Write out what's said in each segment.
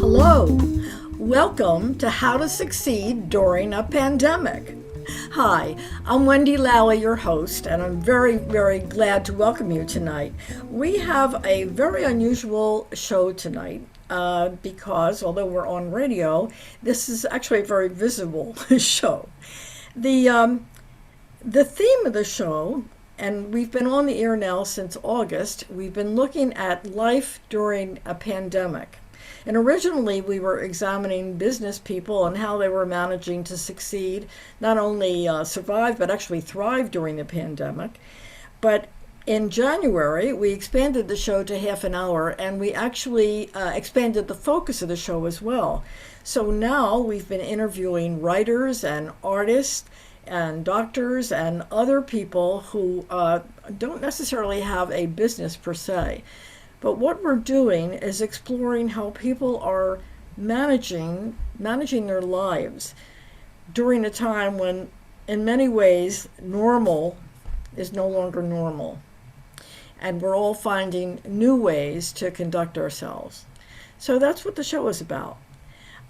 Hello, welcome to How to Succeed During a Pandemic. Hi, I'm Wendy Lally, your host, and I'm very, very glad to welcome you tonight. We have a very unusual show tonight because although we're on radio, this is actually a very visible show. The theme of the show, and we've been on the air now since August, we've been looking at life during a pandemic. And originally we were examining business people and how they were managing to succeed, not only survive, but actually thrive during the pandemic. But in January, we expanded the show to half an hour, and we actually expanded the focus of the show as well. So now we've been interviewing writers and artists and doctors and other people who don't necessarily have a business per se. But what we're doing is exploring how people are managing their lives during a time when, in many ways, normal is no longer normal. And we're all finding new ways to conduct ourselves. So that's what the show is about.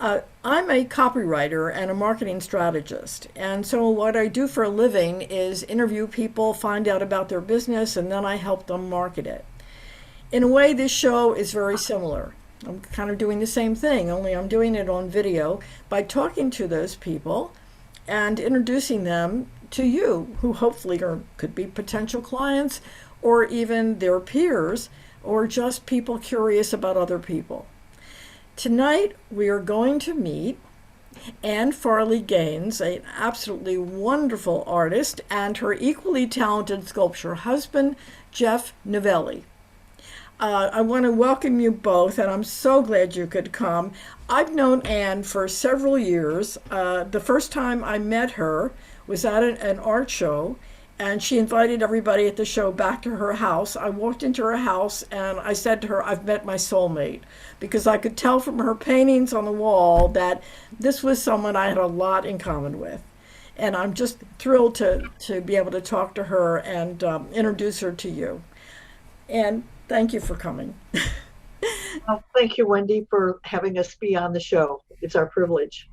I'm a copywriter and a marketing strategist. And so what I do for a living is interview people, find out about their business, and then I help them market it. In a way, this show is very similar. I'm kind of doing the same thing, only I'm doing it on video by talking to those people and introducing them to you, who hopefully could be potential clients or even their peers or just people curious about other people. Tonight, we are going to meet Farley, an absolutely wonderful artist, and her equally talented sculptor husband, Geoff Novelli. I want to welcome you both, and I'm so glad you could come. I've known Anne for several years. The first time I met her was at an art show, and she invited everybody at the show back to her house. I walked into her house, and I said to her, I've met my soulmate, because I could tell from her paintings on the wall that this was someone I had a lot in common with. And I'm just thrilled to be able to talk to her and introduce her to you. And thank you for coming. Well, thank you, Wendy, for having us be on the show. It's our privilege.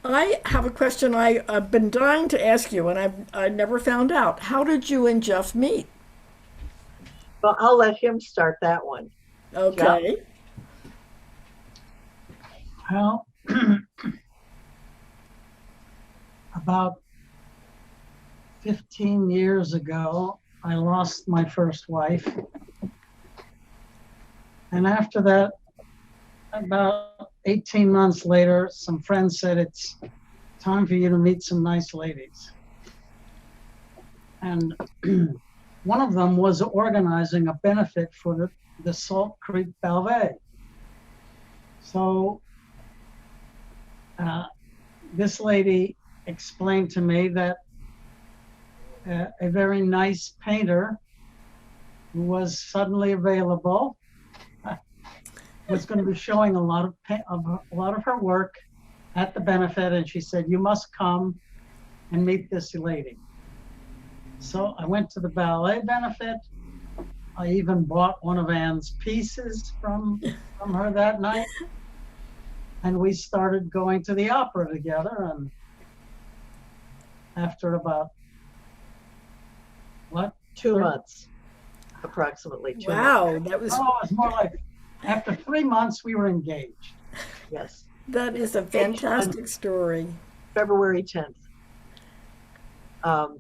I have a question I've been dying to ask you, and I never found out. How did you and Geoff meet? Well, I'll let him start that one. Okay. Well, about 15 years ago, I lost my first wife. And after that, about 18 months later, some friends said, it's time for you to meet some nice ladies. And one of them was organizing a benefit for the Salt Creek Ballet. So this lady explained to me that a very nice painter who was suddenly available was going to be showing a lot of her work at the benefit, and she said, you must come and meet this lady. So I went to the ballet benefit. I even bought one of Anne's pieces from her that night, and we started going to the opera together. And after about 2 months, approximately 2 months. Wow, that was... Oh, it was more like after 3 months we were engaged. Yes. That is a fantastic story. February 10th.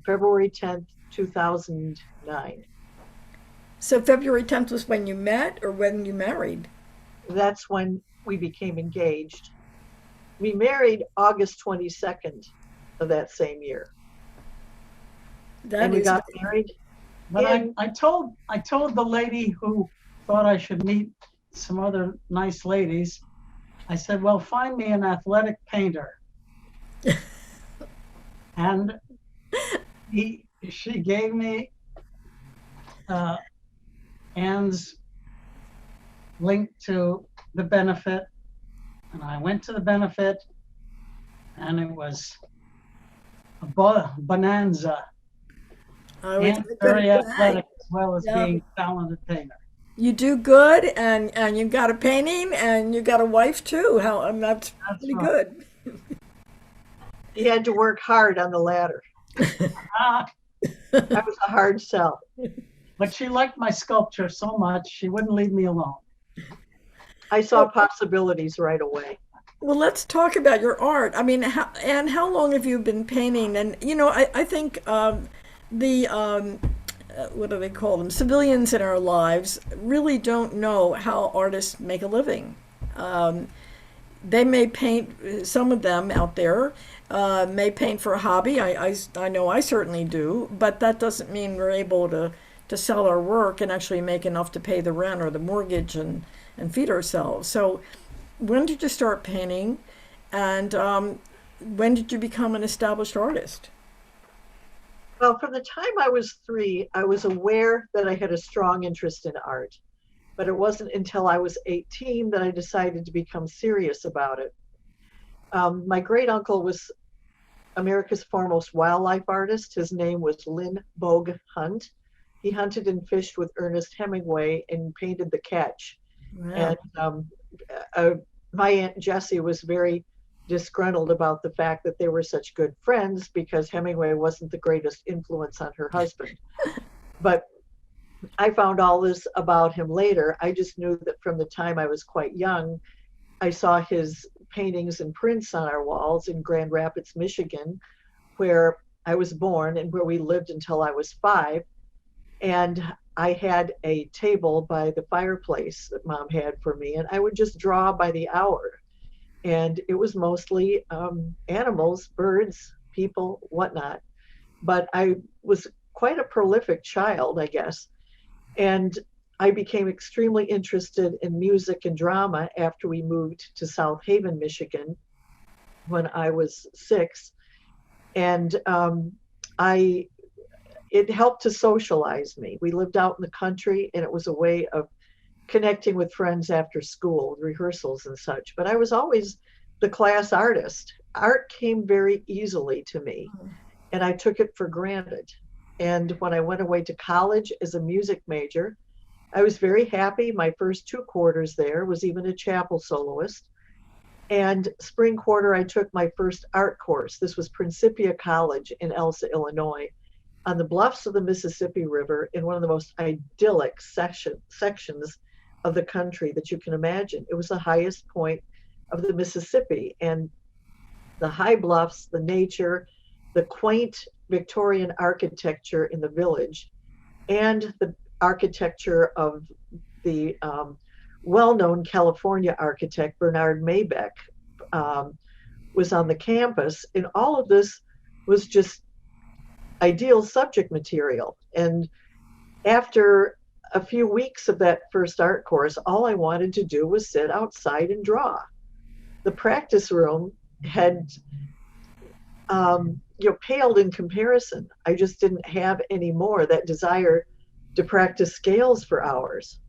February 10th, 2009. So February 10th was when you met or when you married? That's when we became engaged. We married August 22nd of that same year. And we got married. But I told the lady who thought I should meet some other nice ladies, I said, well, find me an athletic painter. And she gave me Anne's link to the benefit, and I went to the benefit, and it was a bonanza. And very athletic as well as being a talented painter. You do good, and you got a painting, and you got a wife too. How and that's That's pretty right. good. He had to work hard on the ladder. Ah, I was a hard sell. but she liked my sculpture so much, she wouldn't leave me alone. I saw possibilities right away. Well, let's talk about your art. I mean, how long have you been painting? And I think the what do they call them? Civilians in our lives really don't know how artists make a living. They may paint. Some of them out there may paint for a hobby. I know I certainly do, but that doesn't mean we're able to sell our work and actually make enough to pay the rent or the mortgage and feed ourselves. So when did you start painting, and when did you become an established artist? Well, from the time I was 3, I was aware that I had a strong interest in art, but it wasn't until I was 18 that I decided to become serious about it. My great uncle was America's foremost wildlife artist. His name was Lynn Bogue Hunt. He hunted and fished with Ernest Hemingway and painted The Catch. Wow. And uh, my Aunt Jessie was very disgruntled about the fact that they were such good friends because Hemingway wasn't the greatest influence on her husband. But I found all this about him later. I just knew that from the time I was quite young, I saw his paintings and prints on our walls in Grand Rapids, Michigan, where I was born and where we lived until I was 5. And I had a table by the fireplace that Mom had for me, and I would just draw by the hour. And it was mostly animals, birds, people, whatnot. But I was quite a prolific child, I guess. And I became extremely interested in music and drama after we moved to South Haven, Michigan, when I was 6. And it helped to socialize me. We lived out in the country, and it was a way of connecting with friends after school, rehearsals and such. But I was always the class artist. Art came very easily to me, and I took it for granted. And when I went away to college as a music major, I was very happy. My first 2 quarters there was even a chapel soloist. And spring quarter, I took my first art course. This was Principia College in Elsa, Illinois, on the bluffs of the Mississippi River in one of the most idyllic sections of the country that you can imagine. It was the highest point of the Mississippi, and the high bluffs, the nature, the quaint Victorian architecture in the village, and the architecture of the well-known California architect Bernard Maybeck was on the campus. And all of this was just ideal subject material. And after a few weeks of that first art course, all I wanted to do was sit outside and draw. The practice room had paled in comparison. I just didn't have any more that desire to practice scales for hours.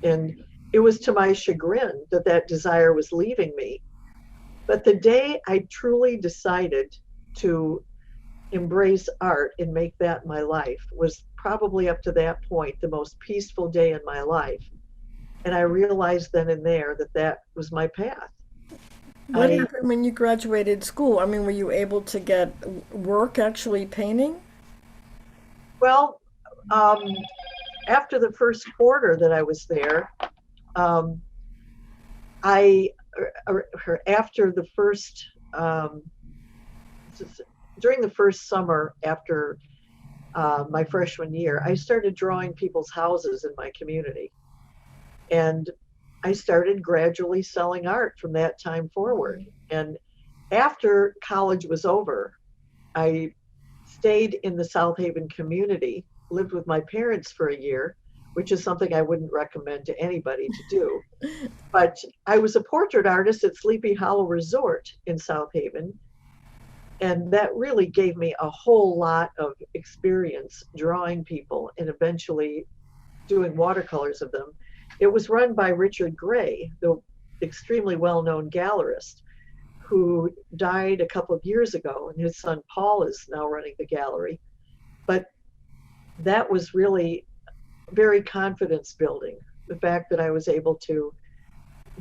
And it was to my chagrin that that desire was leaving me. But the day I truly decided to embrace art and make that my life was probably up to that point the most peaceful day in my life. And I realized then and there that that was my path. What happened when you graduated school? I mean, were you able to get work actually painting? Well, after the first quarter that I was there, after the first, during the first summer after my freshman year, I started drawing people's houses in my community. And I started gradually selling art from that time forward. And after college was over, I stayed in the South Haven community, lived with my parents for a year, which is something I wouldn't recommend to anybody to do. But I was a portrait artist at Sleepy Hollow Resort in South Haven. And that really gave me a whole lot of experience drawing people and eventually doing watercolors of them. It was run by Richard Gray, the extremely well-known gallerist, who died a couple of years ago, and his son Paul is now running the gallery. But that was really very confidence building. the fact that I was able to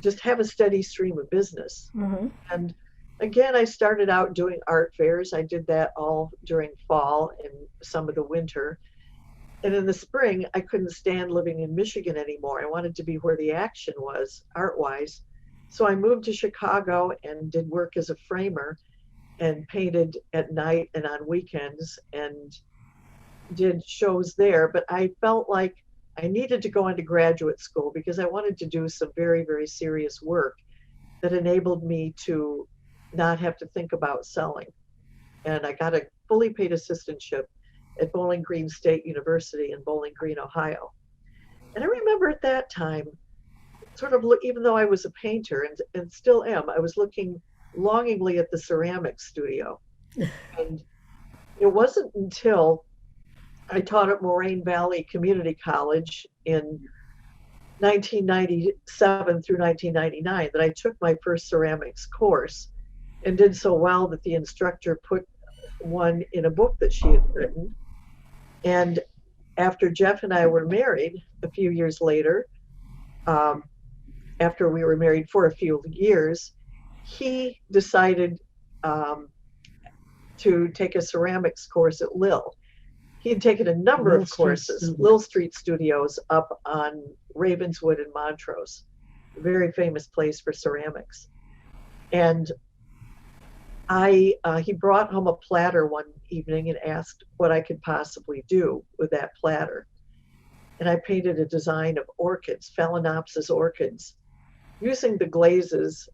just have a steady stream of business. Mm-hmm. And again, I started out doing art fairs. I did that all during fall and some of the winter. And in the spring, I couldn't stand living in Michigan anymore. I wanted to be where the action was, art-wise. So I moved to Chicago and did work as a framer and painted at night and on weekends and did shows there. But I felt like I needed to go into graduate school because I wanted to do some very, very serious work that enabled me to not have to think about selling. And I got a fully paid assistantship at Bowling Green State University in Bowling Green, Ohio. And I remember at that time, sort of even though I was a painter and still am, I was looking longingly at the ceramics studio. And it wasn't until I taught at Moraine Valley Community College in 1997 through 1999 that I took my first ceramics course and did so well that the instructor put one in a book that she had written. And after Geoff and I were married a few years later, after we were married for a few years, he decided to take a ceramics course at Lil. He had taken a number of courses, Lil Street Studios up on Ravenswood and Montrose, a very famous place for ceramics. And he brought home a platter one evening and asked what I could possibly do with that platter. And I painted a design of orchids, Phalaenopsis orchids, using the glazes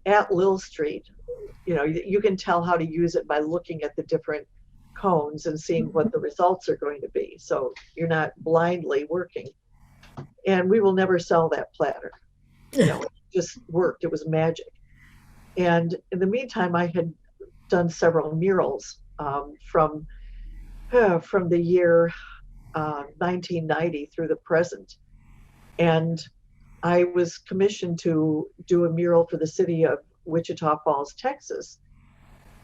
at Lil Street. You know, you can tell how to use it by looking at the different cones and seeing what the results are going to be. So you're not blindly working. And we will never sell that platter. You know, it just worked. It was magic. And in the meantime, I had done several murals from the year 1990 through the present. And I was commissioned to do a mural for the city of Wichita Falls, Texas,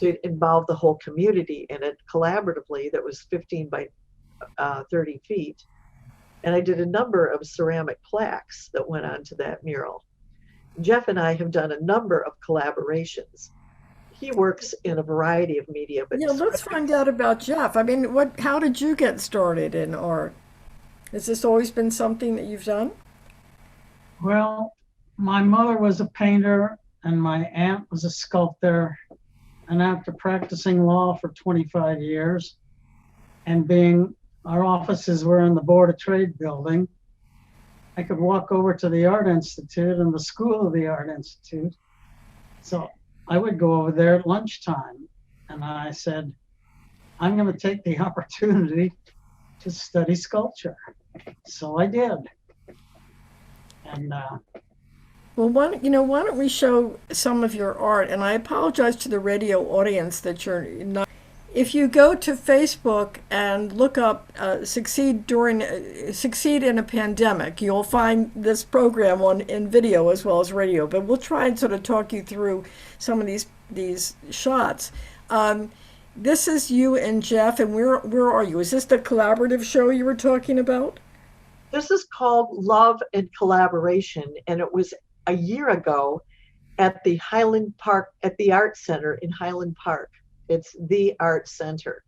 to involve the whole community in it collaboratively. That was 15 by 30 feet. And I did a number of ceramic plaques that went onto that mural. Geoff and I have done a number of collaborations. He works in a variety of media. But Yeah, let's find out about Geoff. I mean, how did you get started in art? Has this always been something that you've done? Well, my mother was a painter and my aunt was a sculptor. And after practicing law for 25 years and our offices were in the Board of Trade building, I could walk over to the Art Institute and the School of the Art Institute. So I would go over there at lunchtime and I said, I'm going to take the opportunity to study sculpture. So I did. And Well, why don't we show some of your art? And I apologize to the radio audience that you're not. If you go to Facebook and look up Succeed in a Pandemic, you'll find this program in video as well as radio. But we'll try and sort of talk you through some of these shots. This is you and Geoff, and where are you? Is this the collaborative show you were talking about? This is called Love and Collaboration, and it was a year ago at the Highland Park, at the Art Center in Highland Park. It's the Art Center.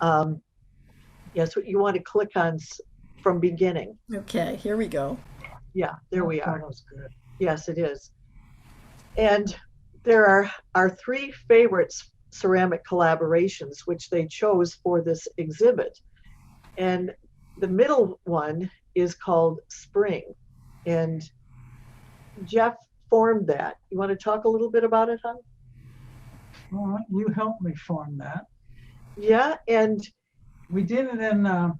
Yes, what you want to click on from beginning. Okay, here we go. Yeah, there we are. that was good. Yes, it is. And there are our three favorite ceramic collaborations, which they chose for this exhibit. And the middle one is called Spring. And Geoff formed that. You want to talk a little bit about it, hon? Well, you helped me form that. Yeah, and We did it in a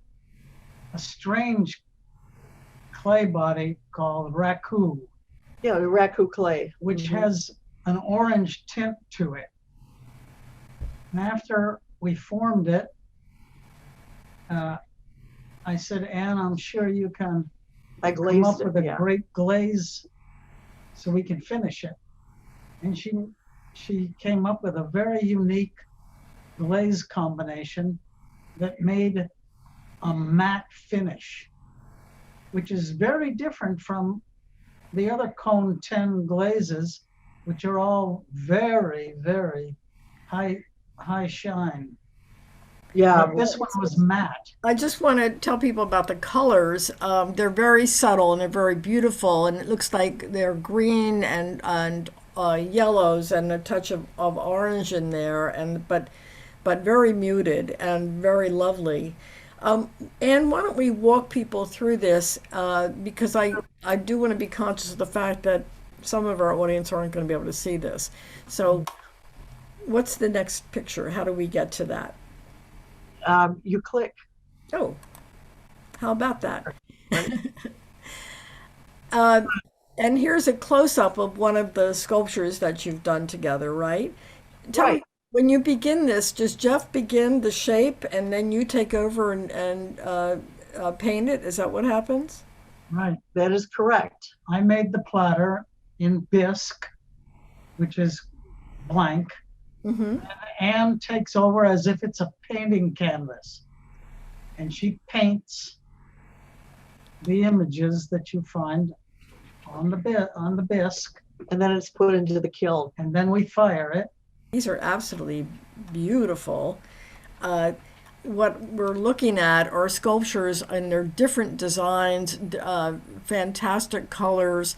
strange clay body called raku, yeah, the raku clay, which has an orange tint to it. And after we formed it, I said, Anne, I'm sure you can I come glazed up it. with a Yeah. great glaze so we can finish it. And she came up with a very unique glaze combination that made a matte finish. which is very different from the other cone 10 glazes, which are all very, very high shine. Yeah, But this one was matte. I just want to tell people about the colors. They're very subtle and they're very beautiful, and it looks like they're green and yellows and a touch of orange in there, and but very muted and very lovely. And why don't we walk people through this? Because I do want to be conscious of the fact that some of our audience aren't going to be able to see this. So, what's the next picture? How do we get to that? you click. Oh, how about that? Right? Uh, and here's a close-up of one of the sculptures that you've done together, right? Tell me, Right. when you begin this, does Geoff begin the shape and then you take over and paint it? Is that what happens? Right. That is correct. I made the platter in bisque, which is blank. Mm-hmm. Anne takes over as if it's a painting canvas, and she paints the images that you find on the bisque, And then it's put into the kiln. and then we fire it. These are absolutely beautiful. What we're looking at are sculptures and their different designs, fantastic colors,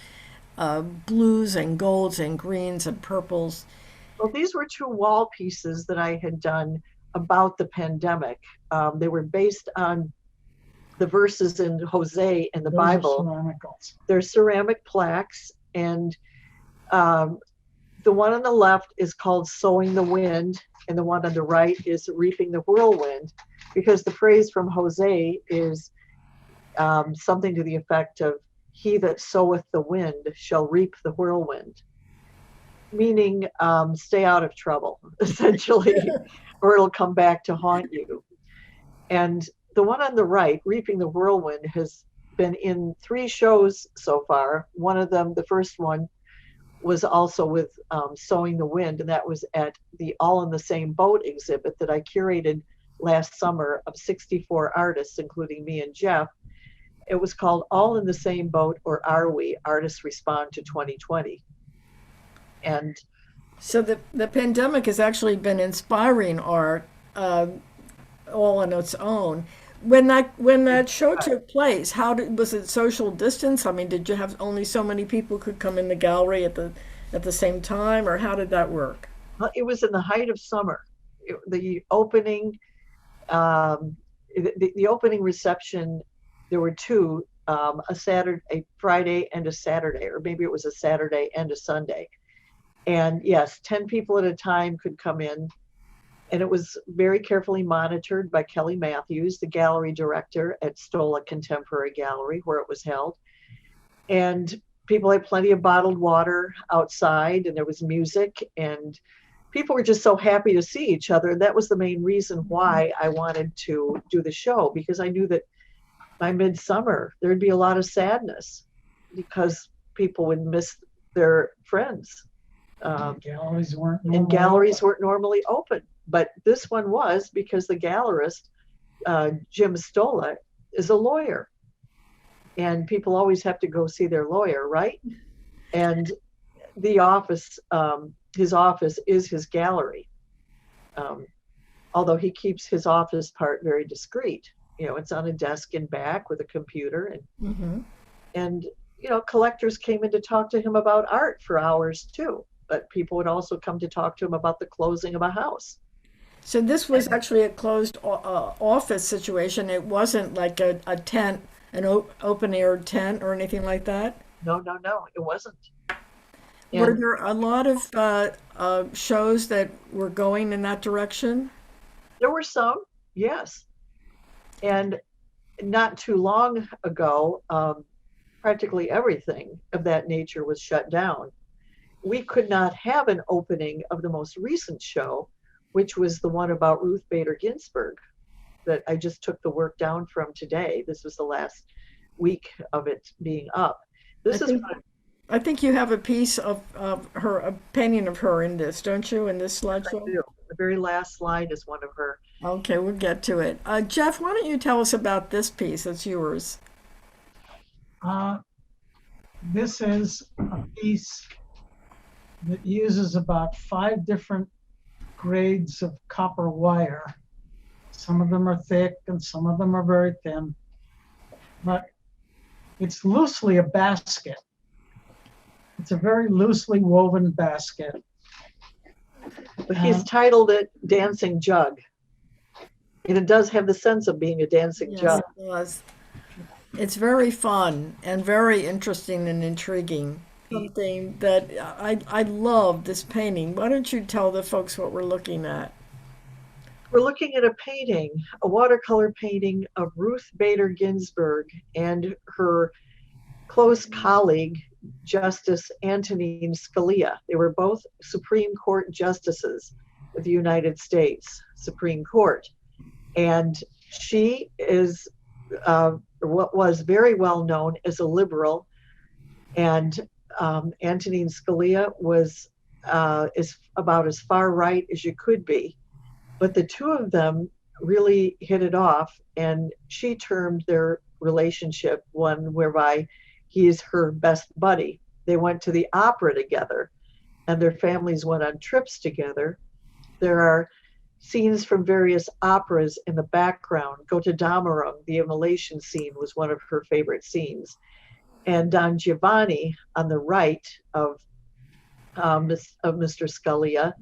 blues and golds and greens and purples. Well, these were two wall pieces that I had done about the pandemic. They were based on the verses in Hosea in the Those are Bible. ceramicals. They're ceramic plaques, and the one on the left is called Sowing the Wind, and the one on the right is Reaping the Whirlwind, because the phrase from Hosea is something to the effect of, "He that soweth the wind shall reap the whirlwind," meaning stay out of trouble, essentially, or it'll come back to haunt you. And the one on the right, Reaping the Whirlwind, has been in 3 shows so far. One of them, the first one, was also with Sowing the Wind, and that was at the All in the Same Boat exhibit that I curated last summer of 64 artists, including me and Geoff. It was called All in the Same Boat, or Are We? Artists Respond to 2020. And So the pandemic has actually been inspiring art all on its own. When that show took place, was it social distance? I mean, did you have only so many people could come in the gallery at the same time, or how did that work? it was in the height of summer. The opening, the opening reception, there were 2, a Friday and a Saturday, or maybe it was a Saturday and a Sunday. And yes, 10 people at a time could come in. And it was very carefully monitored by Kelly Matthews, the gallery director at Stola Contemporary Gallery, where it was held. And people had plenty of bottled water outside, and there was music, and people were just so happy to see each other. And that was the main reason why I wanted to do the show, because I knew that by midsummer, there'd be a lot of sadness because people would miss their friends. Galleries weren't And galleries weren't normally open. But this one was, because the gallerist, Jim Stola, is a lawyer. And people always have to go see their lawyer, right? And the office, his office is his gallery. Although he keeps his office part very discreet. You know, it's on a desk in back with a computer. And you know, collectors came in to talk to him about art for hours too. But people would also come to talk to him about the closing of a house. So this was actually a closed office situation. It wasn't like a tent, an open air tent or anything like that. No, it wasn't. Were And there a lot of shows that were going in that direction? there were some, yes. And not too long ago, practically everything of that nature was shut down. We could not have an opening of the most recent show, which was the one about Ruth Bader Ginsburg that I just took the work down from today. This was the last week of it being up. I This is think I think you have a piece of her, a painting of her in this, don't you, in this what I slideshow? do. The very last slide is one of her. Okay, we'll get to it. Geoff, why don't you tell us about this piece? It's yours. This is a piece that uses about 5 different grades of copper wire. Some of them are thick and some of them are very thin, but it's loosely a basket. It's a very loosely woven basket. But he's titled it Dancing Jug. And it does have the sense of being a dancing Yes, jug. it was. It's very fun and very interesting and intriguing. Something that I love this painting. Why don't you tell the folks what we're looking at? We're looking at a painting, a watercolor painting of Ruth Bader Ginsburg and her close colleague, Justice Antonin Scalia. They were both Supreme Court justices of the United States Supreme Court. And she is what was very well known as a liberal, and Antonin Scalia was is about as far right as you could be. But the two of them really hit it off, and she termed their relationship one whereby he is her best buddy. They went to the opera together, and their families went on trips together. There are scenes from various operas in the background. Götterdämmerung, the immolation scene, was one of her favorite scenes. And Don Giovanni, on the right of Mr. Scalia,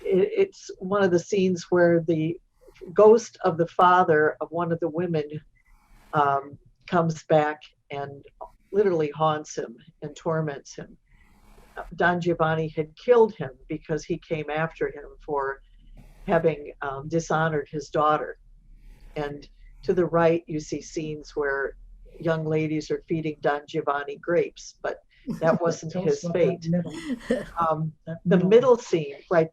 it's one of the scenes where the ghost of the father of one of the women comes back and literally haunts him and torments him. Don Giovanni had killed him because he came after him for having dishonored his daughter. And to the right, you see scenes where young ladies are feeding Don Giovanni grapes, but that wasn't his fate. The middle scene, right,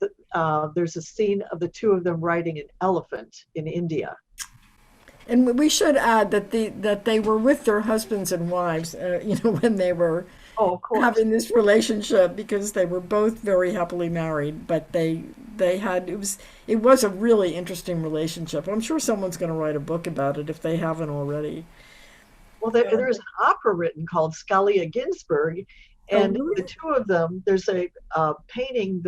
there's a scene of the two of them riding an elephant in India. And we should add that they were with their husbands and wives, when they were having this relationship, because they were both very happily married. But they had it was a really interesting relationship. I'm sure someone's going to write a book about it if they haven't already. Well, there's an opera written called Scalia Ginsburg, and the two of them. There's a painting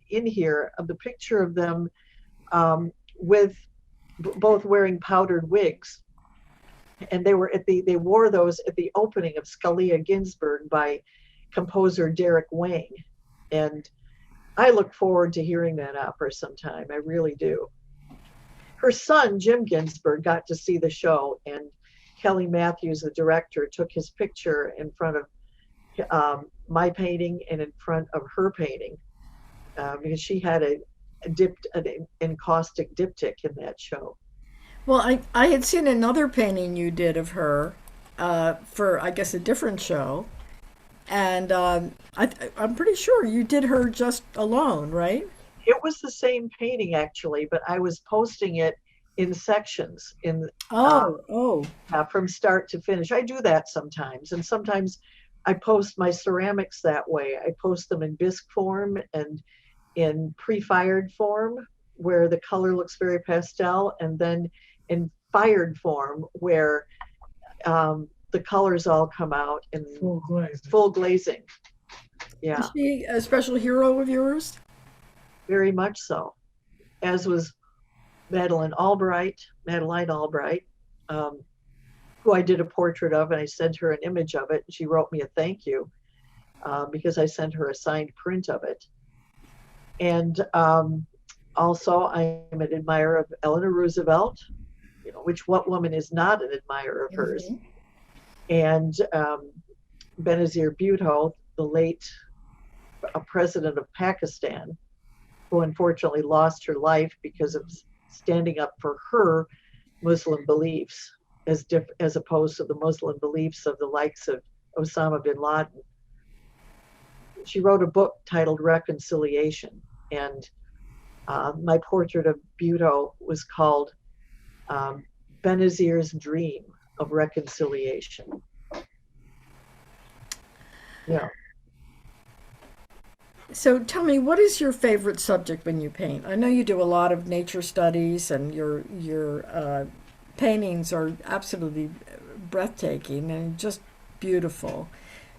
in here of the picture of them with both wearing powdered wigs, and they wore those at the opening of Scalia Ginsburg by composer Derek Wang, and I look forward to hearing that opera sometime. I really do. Her son Jim Ginsburg got to see the show, and Kelly Matthews, the director, took his picture in front of my painting and in front of her painting because she had an encaustic diptych in that show. Well, I had seen another painting you did of her for, I guess, a different show. And I'm pretty sure you did her just alone, right? It was the same painting, actually, but I was posting it in sections from start to finish. I do that sometimes, and sometimes I post my ceramics that way. I post them in bisque form and in pre-fired form where the color looks very pastel, and then in fired form where the colors all come out in full glazing. Yeah. Is she a special hero of yours? Very much so, as was Madeline Albright, who I did a portrait of, and I sent her an image of it. She wrote me a thank you because I sent her a signed print of it. And also, I'm an admirer of Eleanor Roosevelt, what woman is not an admirer of hers? And Benazir Bhutto, the late president of Pakistan, who unfortunately lost her life because of standing up for her Muslim beliefs as opposed to the Muslim beliefs of the likes of Osama bin Laden. She wrote a book titled Reconciliation, and my portrait of Bhutto was called Benazir's Dream of Reconciliation. Yeah. So tell me, what is your favorite subject when you paint? I know you do a lot of nature studies, and your paintings are absolutely breathtaking and just Beautiful.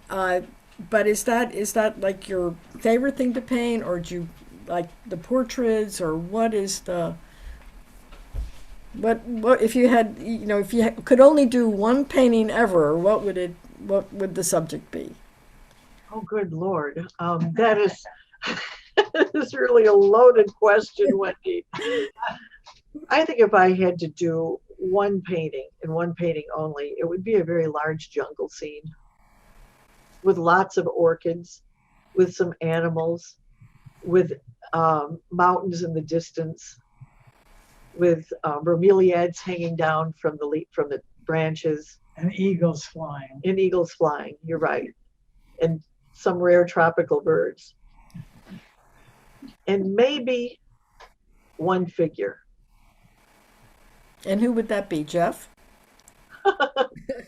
But is that like your favorite thing to paint, or do you like the portraits, or what is the what if you had, if you could only do one painting ever, what would the subject be? Oh, good Lord. That is that is really a loaded question, Wendy. I think if I had to do one painting and one painting only, it would be a very large jungle scene with lots of orchids, with some animals, with mountains in the distance, with bromeliads hanging down from the branches, And eagles flying. and eagles flying. You're right, and some rare tropical birds, and maybe one figure. And who would that be, Geoff?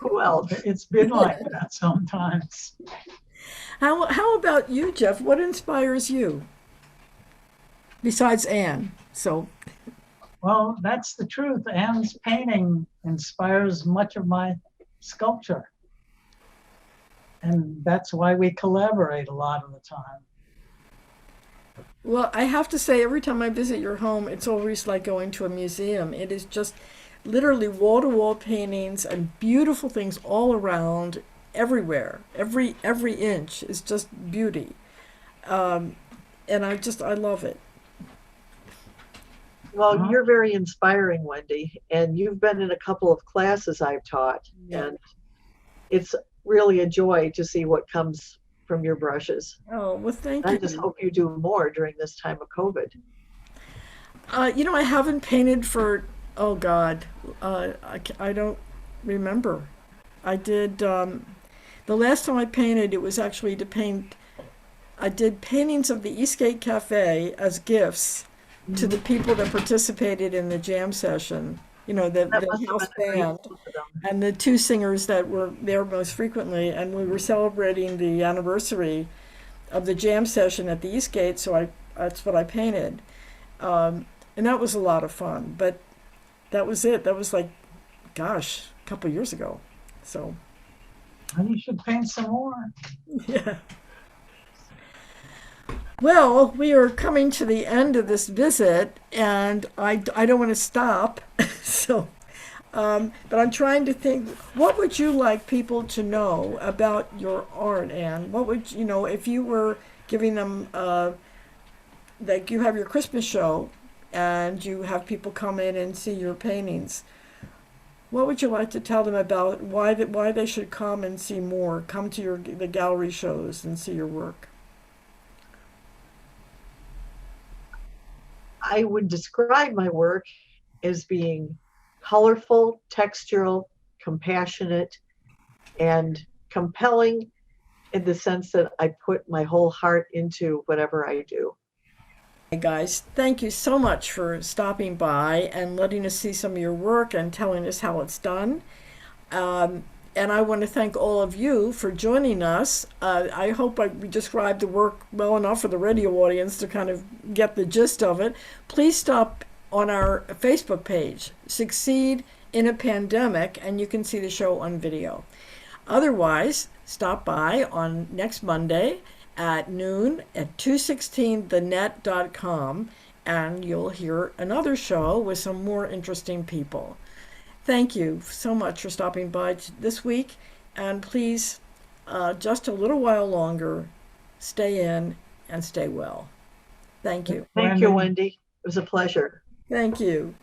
Who else? It's been like that sometimes. How about you, Geoff? What inspires you besides Anne? So, Well, that's the truth. Anne's painting inspires much of my sculpture. And that's why we collaborate a lot of the time. well, I have to say, every time I visit your home, it's always like going to a museum. It is just literally wall-to-wall paintings and beautiful things all around, everywhere. Every inch is just beauty, and I love it. Well, Uh-huh. you're very inspiring, Wendy, and you've been in a couple of classes I've taught, Yeah. and it's really a joy to see what comes from your brushes. Oh, well, thank I you. just hope you do more during this time of COVID. I haven't painted for, oh God, I don't remember. I did, the last time I painted, it was actually to paint, I did paintings of the Eastgate Cafe as gifts to the people that participated in the jam session, That the must have house been a great band both of them. and the two singers that were there most frequently. And we were celebrating the anniversary of the jam session at the Eastgate, so that's what I painted. And that was a lot of fun, but that was it. That was like, gosh, a couple years ago. So, And you should paint some more. yeah. Well, we are coming to the end of this visit, and I don't want to stop. So, but I'm trying to think, what would you like people to know about your art, Anne? What would, if you were giving them, like you have your Christmas show and you have people come in and see your paintings, what would you like to tell them about why they should come and see more, come to the gallery shows and see your work? I would describe my work as being colorful, textural, compassionate, and compelling in the sense that I put my whole heart into whatever I do. Hey guys, thank you so much for stopping by and letting us see some of your work and telling us how it's done. And I want to thank all of you for joining us. I hope I described the work well enough for the radio audience to kind of get the gist of it. Please stop on our Facebook page, Succeed in a Pandemic, and you can see the show on video. Otherwise, stop by on next Monday at noon at 216thenet.com, and you'll hear another show with some more interesting people. Thank you so much for stopping by this week, and please, just a little while longer, stay in and stay well. Thank you. Thank you, Wendy. It was a pleasure. Thank you.